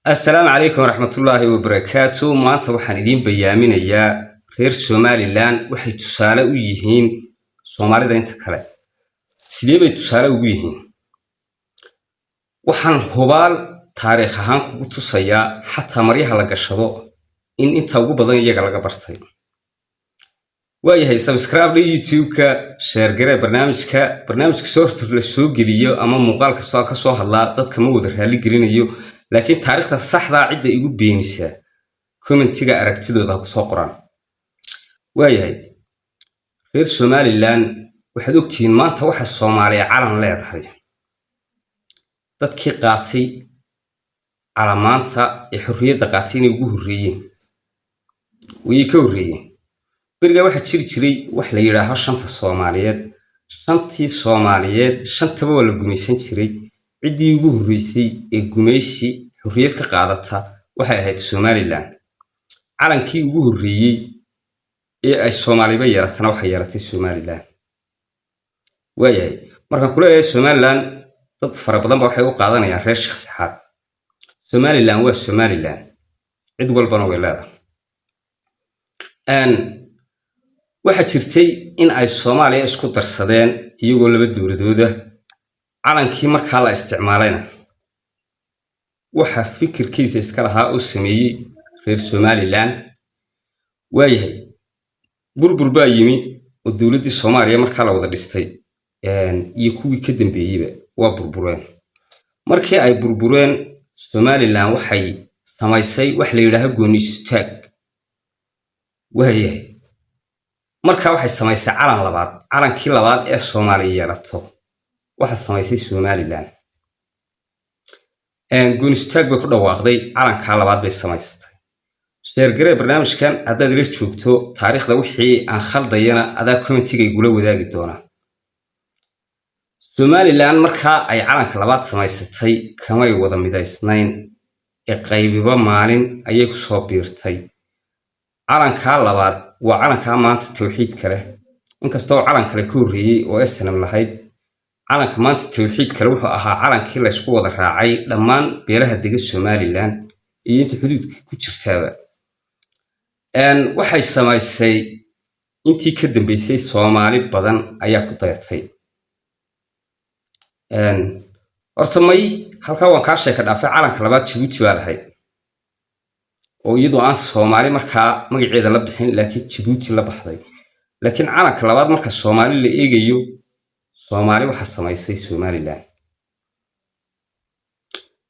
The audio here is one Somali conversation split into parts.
السلام عليكم ورحمة الله وبركاته. maanta waxaan idin bayaaminayaa reer Somaliland waxay tusaale u yihiin Soomaalida inta kale. Sidee bay tusaale ugu yihiin? Waxaan hubaal taariikh ahaan kugu tusayaa xataa maryaha la gashado in inta ugu badan iyaga laga bartay. waayahay subscribe YouTube-ka, share garee barnaamijka soo hortar la soo geliyo ama muuqaal kasta ka soo hadlaa dadka ma wada raali gelinayo. laakiin taariikhda saxda ah cidda igu beenisa commentiga aragtidooda ku soo qoran. waayahay reer Somaliland waxaad ogtihiin maanta waxa Soomaaliya calan leedahay. dadkii qaatay calamaanta ee xorriyadda qaatay inay ugu horreeyeen way ka horreeyeen. beriga waxa jiri jiray wax la yiraahdo shanta Soomaaliyeed. shantii Soomaaliyeed shantaba waa la gumaysan jiray. ciddii ugu horreysay ee gumaysi xorriyad ka qaadata waxay ahayd Somaliland. calankii ugu horreeyay ee ay Soomaaliba yeelatana waxay yeelatay Somaliland. waayahay markaan kula eeyo Somaliland dad fara badan waxay u qaadanayaan reer Sheekh Saxaad. Somaliland waa Somaliland cid walbana way leedahay. waxa jirtay in ay Soomaaliya isku darsadeen iyagoo laba dowladooda. calankii markaa la isticmaalayna waxa fikirkiisa iska lahaa oo sameeyay reer Somaliland. waayahay burbur baa yimi oo dowladdii Soomaaliya markaa la wada dhistay iyo kuwii ka dambeeyayba waa burbureen. markii ay burbureen Somaliland waxay samaysay wax la yiraahdo gooni istaag. waayahay markaa waxay samaysay calan labaad. calankii labaad ee Soomaaliya yeelato waxa samaysay Somaliland. gooni istaag bay ku dhawaaqday. calanka labaad bay samaysatay. share garee barnaamijkan haddaad ila joogto taariikhda wixii aan khaldayana adaa commentiga igula wadaagi doona. Somaliland markaa ay calanka labaad samaysatay kamay wada midaysnayn ee qaybiba maalin ayay ku soo biirtay. calanka labaad waa calanka maanta tawxiidka leh. inkastoo calan kale ka horreeyay oo SNM lahayd, calanka maanta tawxiidka leh wuxuu ahaa calankii la isku wada raacay dhammaan beelaha dega Somaliland iyo inta xuduudka ku jirtaaba. waxay samaysay intii ka dambeysay Soomaali badan ayaa ku dayatay. horta may halkaa waan kaa sheeka dhaafay calanka labaad Djibouti baa lahayd oo iyadoo aan Soomaali markaa magaceeda la bixin laakiin Djibouti la baxday. laakiin calanka labaad marka Soomaali la eegayo Soomaali waxa samaysay Somaliland.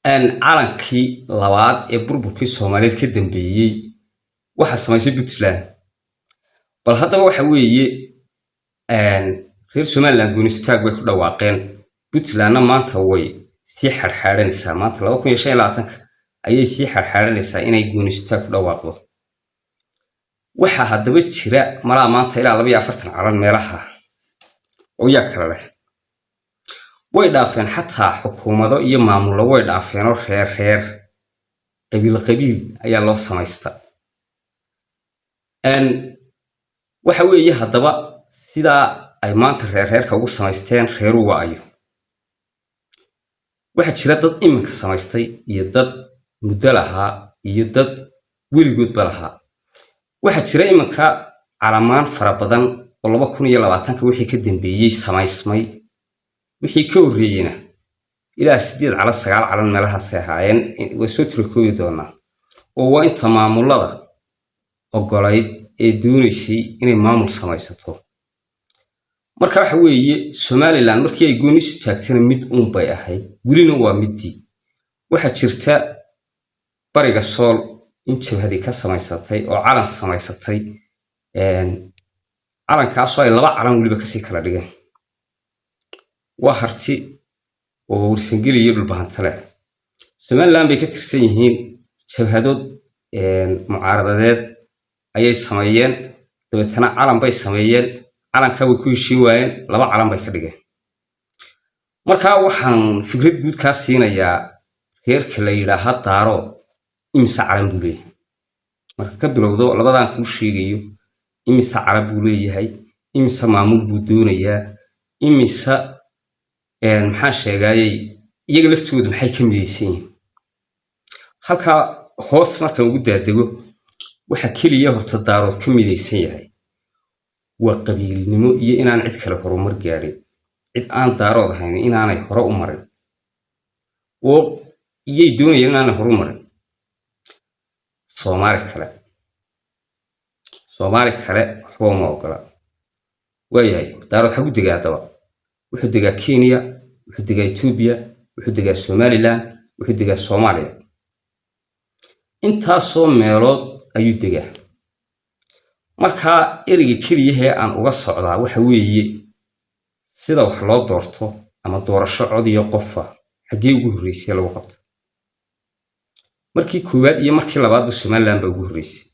calankii labaad ee burburkii Soomaaliyeed ka dambeeyay waxa samaysay Puntland. bal haddaba waxa weeye reer Somaliland gooni istaag bay ku dhawaaqeen. Puntlandna maanta way sii xarxaaranaysaa. maanta 2025 ayay sii xarxaaranaysaa inay gooni istaag ku dhawaaqdo. waxa haddaba jira malaa maanta ilaa 42 calan meelaha oo yaa kala leh. way dhaafeen xataa xukuumado iyo maamullo way dhaafeen oo reer qabiil ayaa loo samaysta. waxa weeye haddaba sidaa ay maanta reerka ugu samaysteen reeru waayo. waxa jira dad iminka samaystay iyo dad muddo lahaa iyo dad weligoodba lahaa. waxa jira iminka calamaan fara badan oo 2020 wixii ka dambeeyay samaysmay. wixii ka horreeyayna ilaa 8 cala 9 calan meelahaas ay ahaayeen way soo tirkoobi doonaa. oo waa inta maamulada ogolayd ee doonaysay inay maamul samaysato. marka waxa weeye Somaliland markii ay gooni isu taagtayna mid uun bay ahayd welina waa midii. waxa jirta bariga Sool in jabhadi ka samaysatay oo calan samaysatay. calankaas oo ay laba calan waliba kasii kala dhigeen. waa harti oo warsangeli iyo dhulbahanta leh. Somaliland bay ka tirsan yihiin jabhadood mucaaradadeed ayay sameeyeen. dabeetana calan bay sameeyeen. calanka way ku heshiin waayeen. laba calan bay ka dhigeen. markaa waxaan fikrad guud ka siinayaa reerka la yiraahdo Daaro imisa calan buu leeyahay. marka ka bilowdo labadan ku sheegayo imisa calan buu leeyahay, imisa maamul buu doonayaa, imisa maxaa sheegayay iyaga laftooda maxay ka midaysan yihiin. halkaa hoos markaan ugu daadego waxa keliya horta daarood ka midaysan yahay waa qabiilnimo iyo inaan cid kale horumar gaadhin cid aan daarood ahayn inaanay hore u marin oo iyay doonayaan inaanay hore u marin soomaali kale waxba uma ogola waayahay daarood xagu degaa haddaba wuxuu degaa kenya wuxuu degaa etoobiya wuxuu degaa somaliland wuxuu degaa soomaaliya intaasoo meelood ayuu degaa markaa ereyga keliyahee aan uga socdaa waxa weeye sida wax loo doorto ama doorasho cod iyo qofa xaggee ugu horreysay lagu qabta markii koowaad iyo markii labaadba somaliland baa ugu horreysay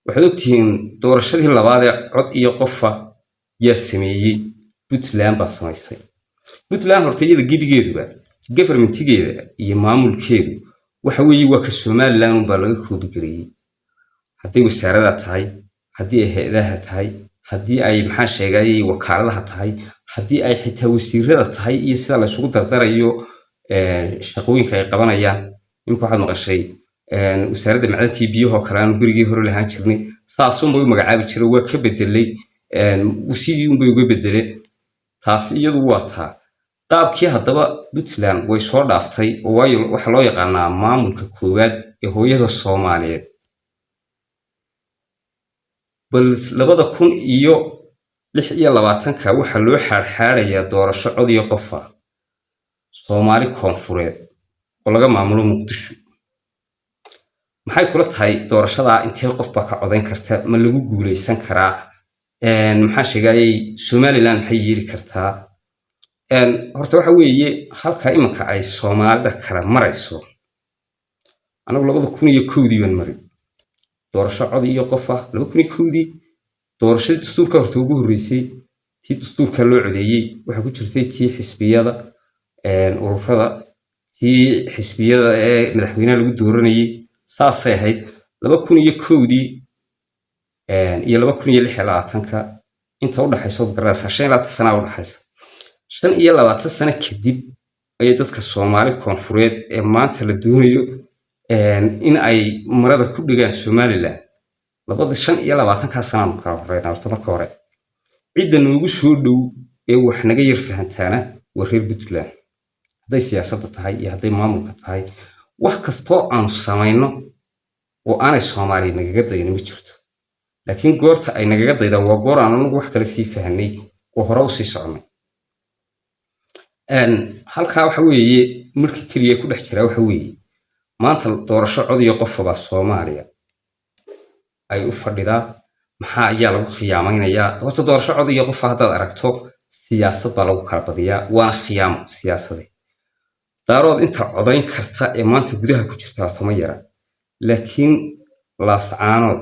waxaad ogtihiin doorashadii labaad ee cod iyo qofa yaa sameeyey puntland baa samaysay puntland horta iyada gebigeeduba governmentigeeda iyo maamulkeedu waxa weeye waa ka somaliland unbaa laga koobi gareeyey hadday wasaarada tahay haddii ay hay-adaha tahay haddii ay maxaa sheegayay wakaaladaha tahay haddii ay xitaa wasiirada tahay iyo sida la isugu dardarayo shaqooyinka ay qabanayaan imika waxaad maqashay wasaaradda macdintii biyahoo kale aanu berigii hore lahaan jirnay saasunbay u magacaabi jira waa ka bedelay sidii unbay uga bedeleen taasi iyadu waa taa qaabkii haddaba puntland way soo dhaaftay oo waayo waxaa loo yaqaanaa maamulka koowaad ee hooyada soomaaliyeed bal 2026 waxaa loo xaadxaadayaa doorasho cod iyo qofa soomaali koonfureed oo laga maamulo muqdisho maxay kula tahay doorashadaa intee qof baa ka codayn karta ma lagu guuleysan karaa maxaa sheegayay somaliland maxay yeeli kartaa horta waxa weeye halkaa iminka ay soomaalida kala marayso anagu 2001 baan marin doorasho cod iyo qofa 2001 doorashadii dastuurka horta ugu horreysay tii dastuurka loo codeeyey waxaa ku jirtay tii xisbiyada ururada tii xisbiyada ee madaxweynaha lagu dooranayay saasay ahayd 2001 iyo 2026 inta u dhaxayso garaysa 25 sano u dhaxaysa 25 sano kadib ayay dadka Soomaali koonfureed ee maanta la doonayo in ay marada ku dhigaan Somaliland 25 sano ka horreeyna horta marka hore cidda noogu soo dhow ee wax naga yar fahantaana waa reer Puntland hadday siyaasadda tahay iyo hadday maamulka tahay wax kastoo aanu samayno oo aanay Soomaali nagaga dayin ma jirto laakiin goorta ay nagaga daydaan waa goor aan anagu wax kale sii fahanay oo hore u sii soconay halkaa waxa weeye markii keliya ku dhex jira waxa weeye maanta doorasho cod iyo qofa Soomaaliya ay u fadhidaa maxaa ayaa lagu khiyaamaynayaa horta doorasho cod iyo qofa haddaad aragto siyaasad baa lagu kala badiyaa waana khiyaamo siyaasadeed daarood inta codayn karta ee maanta gudaha ku jirta horta ma yara laakiin laascaanood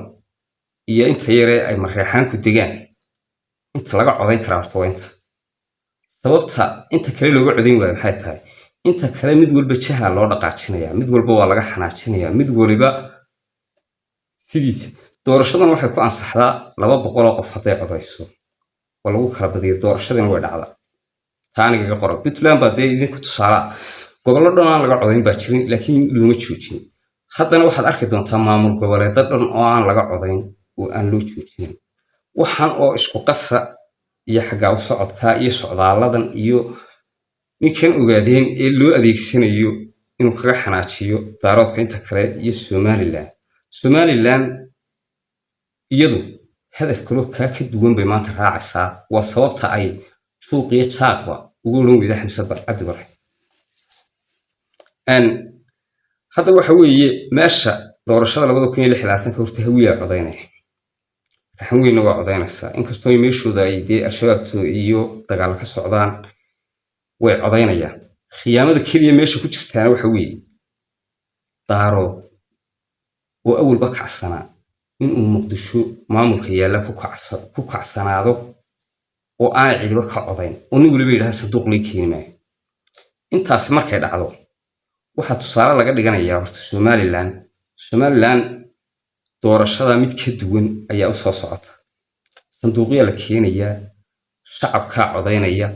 iyo inta yare ay mareexaan ku degaan inta laga codayn karaa horta waa inta sababta inta kale looga codayn waayo maxay tahay inta kale mid walba jaha loo dhaqaajinayaa mid walba waa laga xanaajinayaa mid waliba sidiisa doorashadan waxay ku ansaxdaa 200 oo qof hadday codayso oo lagu kala badiyo doorashadana way dhacdaa taaniga qoro Puntland baa idinku tusaale gobollo dhan aan laga codayn baa jirin laakiin looma joojin haddana waxaad arki doontaa maamul goboleedyo dhan oo aan laga codayn oo aan loo joojin waxaan oo isku qasa iyo xagga u socodka iyo socdaaladan iyo ninkan ogaadeen ee loo adeegsanayo inuu kaga xanaajiyo daaroodka inta kale iyo Somaliland iyadu hadaf kale ka duwan bay maanta raacaysaa waa sababta ay suuqiyo jaaqba ugu oran weyda Xamse Cabdi Barre hadda waxa weeye meesha doorashada 2026 horta hawiya codaynaya raxan weyna waa codaynaysaa inkastoo meeshooda ay dee al-shabaabto iyo dagaal ka socdaan way codaynayaan khiyaamada kaliya meesha ku jirtaana waxa weeye daarood oo awalba kacsanaa inuu muqdisho maamulka yaalla ku kacsanaado oo aan ciidba ka codayn oo nin waliba yidhaahdo sanduuq lay keeni maayo intaas markay dhacdo waxaa tusaale laga dhiganayaa horta Somaliland doorashada mid ka duwan ayaa u soo socota sanduuqyo la keenayaa shacabka codaynaya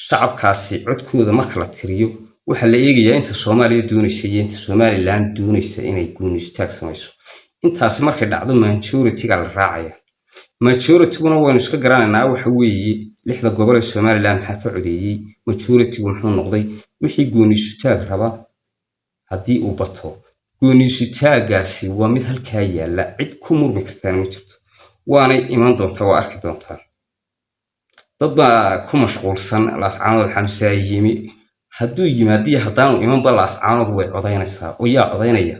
shacabkaasi codkooda marka la tiriyo waxa la eegayaa inta Soomaaliya doonaysa iyo inta Somaliland doonaysa inay gooni istaag samayso. intaasi markay dhacdo majority-ga la raacaya. majority-guna waynu iska garanaynaa waxa weeye 6 gobol ee Somaliland maxaa ka codeeyay majority-gu muxuu noqday wixii gooni istaag raba haddii uu bato gooni istaagaasi waa mid halkaa yaala cid ku murmi kartaa ma jirto waanay iman doontaa waa arki doontaa dad baa ku mashquulsan laascaanood xamsaa yimi hadduu yimaadiyo haddaanu imanba laascaanood way codaynaysaa oo yaa codaynaya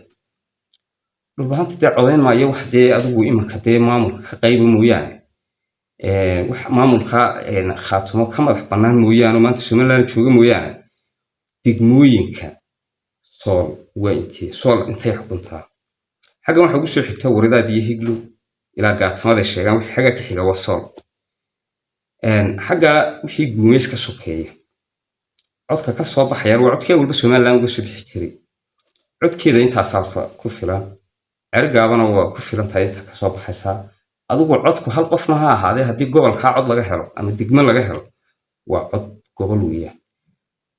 dhulbahanti dee codayn maayo wax dee adigu imanka dee maamulka ka qayba mooyaane wax maamulka khaatumo ka madax bannaan mooyaane maanta Somaliland jooga mooyaane degmooyinka sool waa intay xukuntaa xaggan waxa ugu soo xigta waradaad iyo higlo ilaa gaatamada sheegaan wixii xagga ka xiga waa sool xagga wixii guumeys ka sokeeya codka ka soo baxaya waa codkee walba Somaliland uga soo bixi jiray codkeeda intaas sabta ku filan ergaabana waa ku filan tahay inta ka soo baxaysa adigu codku hal qofna ha ahaadee haddii gobolka cod laga helo ama degmo laga helo waa cod gobol weeyaa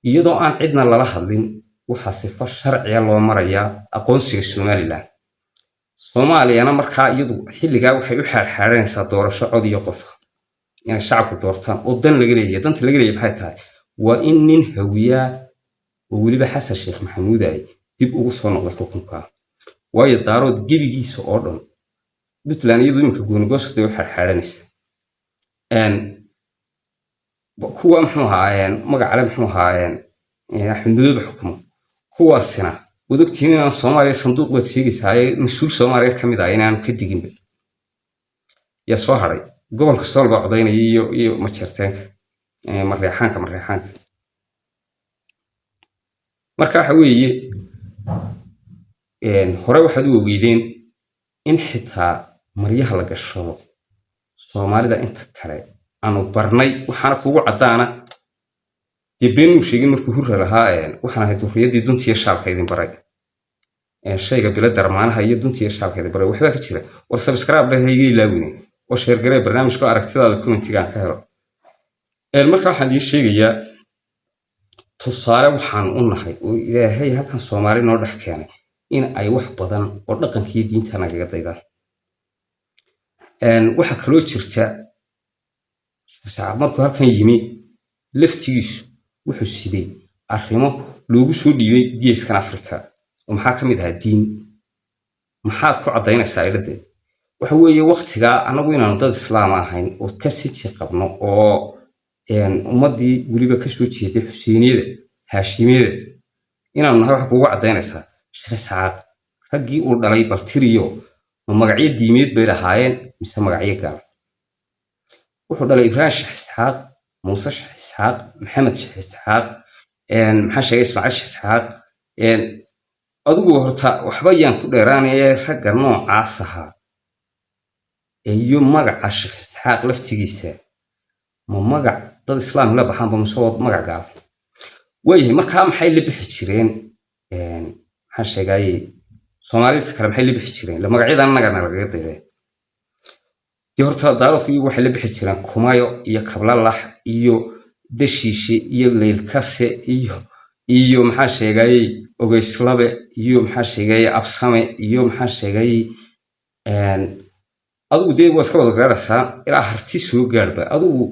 iyadoo aan cidna lala hadlin waxa sifo sharciya loo marayaa aqoonsiga Somaliland Soomaaliyana markaa iyadu xilligaa waxay u xaarxaaranaysaa doorasho cod iyo qof inay shacabku doortaan oo dan laga leeyahay danta laga leeyahay maxay tahay waa in nin hawiya oo waliba Xasan Sheekh Maxamuud ay dib ugu soo noqdo xukunka waayo daarood gebigiisa oo dhan Puntland iyadu imika goonigoosada way xaarxaaranaysaa kuwa muxuu ahaayeen magaca muxuu ahaayeen Axmed Madoobe xukumo kuwaasina wadogtiin inaan Soomaaliya sanduuq wad sheegaysaa mas'uul Soomaaliya kamid ah inaan ka diginba ya soo haray gobolka Sool baa codaynaya iyo majeerteenka mareexaanka marka waxa weeye hore waxaad u ogeydeen in xitaa maryaha la gashado Soomaalida inta kale aanu barnay waxaana kugu cadaana dibenu sheegin markuu hurra lahaa waxaan ahay durriyadii duntiya shacabka idin baray shayga bila darmaanaha iyo duntiya shacabka idin baray waxba ka jira war subscribe leh hayga ilaawine oo share garay barnaamijka aragtidaada commentiga ka helo marka waxaan idin sheegayaa tusaale waxaan u nahay oo Ilaahay halkan Soomaali noo dhex keenay in ay wax badan oo dhaqankii diinta naga daydaan waxa kaloo jirta shacab markuu halkan yimi laftigiisu wuxuu siday arrimo loogu soo dhiibay geeskan Afrika oo maxaa ka mid ah diin maxaad ku cadaynaysaa ilade waxa weeye waqtiga anagu inaanu dad islaam ahayn oo ka sii qabno oo ummadii waliba ka soo jeeday Xuseyniyada Haashimiyada inaanu nahay wax kugu cadaynaysaa Sheekh Saad raggii uu dhalay Baltiriyo ma magacyo diimeed bay lahaayeen mise magacyo gaal wuxuu dhalay Ibrahim Sheekh Isxaaq Muuse Sheekh Isxaaq Maxamed Sheekh Isxaaq maxaa sheegay Ismaaciil Sheekh Isxaaq adigu horta waxba yaan ku dheeraanayay ragga noocaas ahaa iyo magaca Sheekh Isxaaq laftigiisa ma magac dad islaam la baxaan ba masoo magac gaal way markaa maxay la bixi jireen maxaa sheegay Soomaalida kale maxay la bixi jireen la magacyadan naga laga dayday horta daaroodku iyagu waxay la bixi jireen Kumayo iyo Kablalax iyo Dashiishe iyo Leylkase iyo maxaa sheegay Ogeyslabe iyo maxaa sheegay Absame iyo maxaa sheegay adigu dee waa iska wada gaaraysaa ilaa harti soo gaarba adigu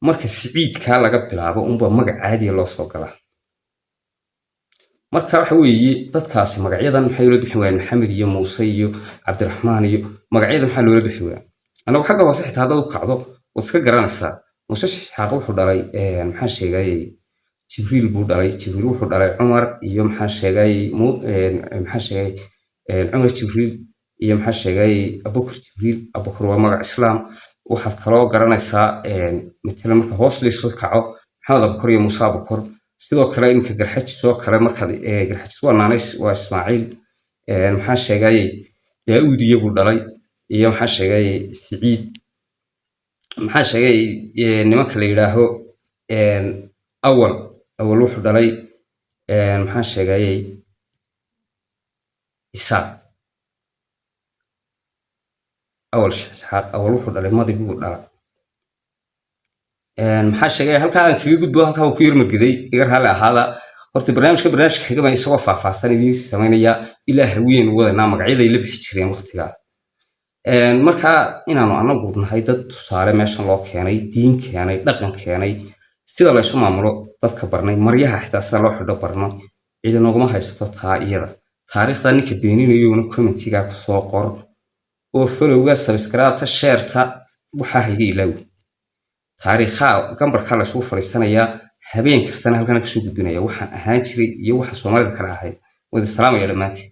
marka Siciidka laga bilaabo unba magac caadi loo soo galaa marka waxa weeye dadkaasi magacyadan maxay loo bixin waayeen Maxamed iyo Muuse iyo Cabdiraxmaan iyo magacyadan maxaa loo bixin waayeen anagu xagga hoose xitaa dad u kacdo wad iska garanaysaa Muuse Sheekh wuxuu dhalay maxaa sheegay Jibriil buu dhalay Jibriil wuxuu dhalay Cumar iyo maxaa sheegay Cumar Jibriil iyo maxaa sheegay Abubakar Jibriil Abubakar waa magac islaam waxaad kaloo garanaysaa midna marka hoos la soo kaco Maxamed Abubakar iyo Muuse Abubakar sidoo kale imka garxajis soo kale marka garxajis waa naanays waa Ismaaciil maxaa sheegay Daawud iyo buu dhalay iyo maxaa sheegay Siciid maxaa sheegay nimanka la yiraahdo awal wuxuu dhalay maxaa sheegay Isaaq awal wuxuu dhalay Madi buu dhalay maxaa sheegay halka aan kaga gudbo halka uu ku yirma giday iga hal ahaada horta barnaamijka xiga baan isagoo faahfaahsan idiin samaynayaa ilaa haween wadanaa magacyaday la bixi jireen waqtigaa markaa inaanu anagu nahay dad tusaale meeshan loo keenay diin keenay dhaqan keenay sida la isu maamulo dadka barnay maryaha xitaa sida loo xidho barno cid nooguma haysato taa iyada taariikhda ninka beeninayona commentiga ku soo qor oo followga subscribe-ta share-ta waxaa hayga ilaawi taariikha gambarka la isugu fariisanayaa habeen kastana halkan ka soo gudbinaya waxaan ahaan jiray iyo waxa Soomaalida kala ahayd wada salaam iyo dhamaantii